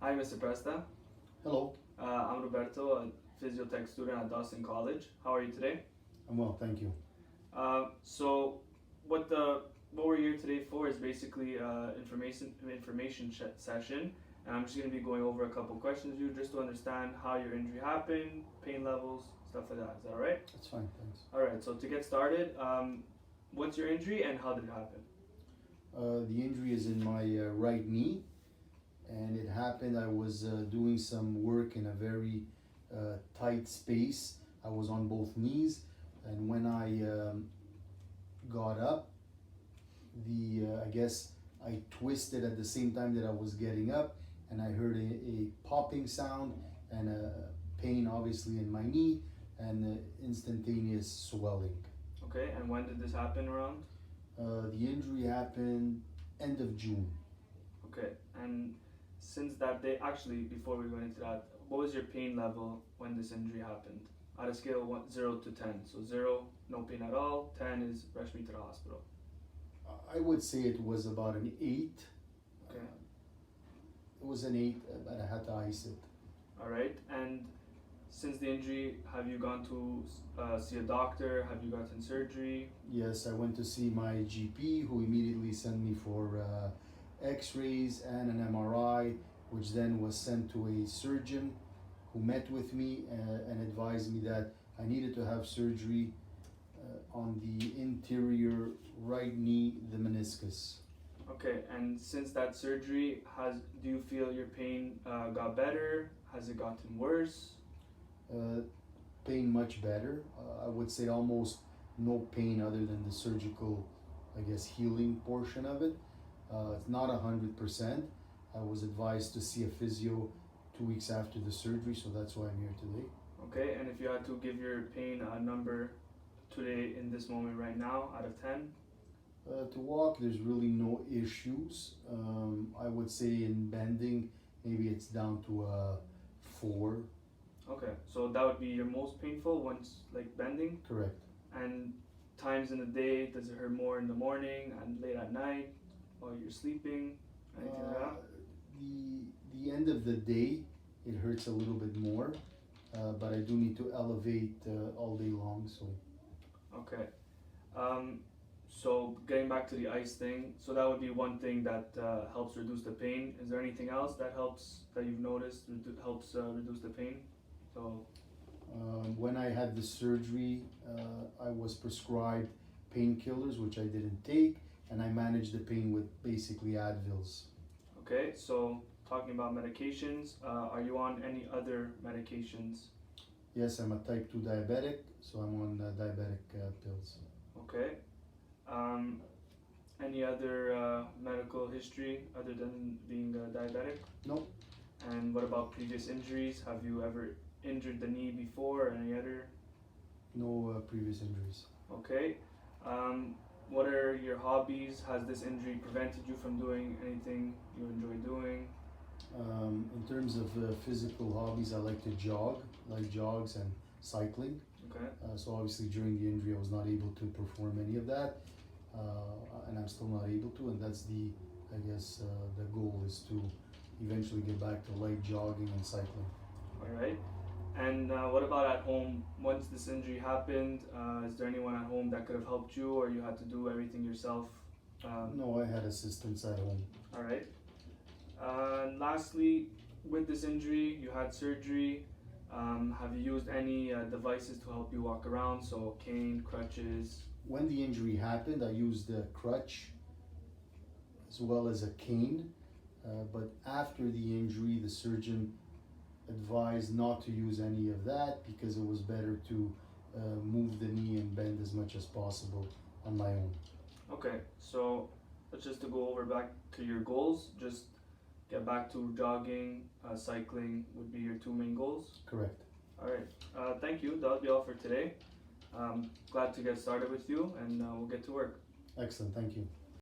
Hi, Mr. Presta. Hello, I'm Roberto, a physiotech student at Dawson College. How are you today? I'm well, thank you. So, what we're here today for is basically information session, and I'm just going to be going over a couple questions with you just to understand how your injury happened, pain levels, stuff like that. Is that all right? That's fine, thanks. All right. So to get started, what's your injury and how did it happen? The injury is in my right knee, and it happened. I was doing some work in a very tight space. I was on both knees, and when I got up, I guess I twisted at the same time that I was getting up, and I heard a popping sound and a pain, obviously, in my knee, and instantaneous swelling. Okay. And when did this happen around? The injury happened end of June. Okay. And since that day, actually, before we go into that, what was your pain level when this injury happened? At a scale of 0 to 10. So 0, no pain at all. 10 is rush me to the hospital. I would say it was about an 8. Okay. It was an 8, but I had to ice it. All right. And since the injury, have you gone to see a doctor? Have you gotten surgery? Yes, I went to see my GP, who immediately sent me for x-rays and an MRI, which then was sent to a surgeon who met with me and advised me that I needed to have surgery on the interior right knee, the meniscus. Okay. And since that surgery, do you feel your pain got better? Has it gotten worse? Pain much better. I would say almost no pain other than the surgical, I guess, healing portion of it. It's not 100%. I was advised to see a physio 2 weeks after the surgery, so that's why I'm here today. Okay. And if you had to give your pain a number today in this moment right now out of 10? To walk, there's really no issues. I would say in bending, maybe it's down to a 4. Okay, so that would be your most painful once like bending. Correct. And times in the day, does it hurt more in the morning and late at night while you're sleeping? Anything like that? The end of the day, it hurts a little bit more, but I do need to elevate all day long. So Okay. So getting back to the ice thing, so that would be one thing that helps reduce the pain. Is there anything else that helps that you've noticed helps reduce the pain? So when I had the surgery, I was prescribed painkillers, which I didn't take, and I managed the pain with basically Advils. okay, so talking about medications, are you on any other medications? Yes, I'm a type 2 diabetic, so I'm on diabetic pills. Okay. Any other medical history other than being diabetic? No. And what about previous injuries? Have you ever injured the knee before or any other? No previous injuries. Okay. What are your hobbies? Has this injury prevented you from doing anything you enjoy doing? In terms of physical hobbies, I like to jog, like jogs and cycling. Okay. So obviously during the injury, I was not able to perform any of that, and I'm still not able to. And that's the goal is to eventually get back to light jogging and cycling. All right. And what about at home? Once this injury happened, is there anyone at home that could have helped you, or you had to do everything yourself? No, I had assistance at home. All right. And lastly, with this injury, you had surgery. Have you used any devices to help you walk around? So cane, crutches. When the injury happened, I used a crutch as well as a cane. But after the injury, the surgeon advised not to use any of that because it was better to move the knee and bend as much as possible on my own. Okay, so let's just to go over back to your goals. Just get back to jogging, cycling would be your 2 main goals. Correct. All right. Thank you. That'll be all for today. Glad to get started with you, and we'll get to work. Excellent. Thank you.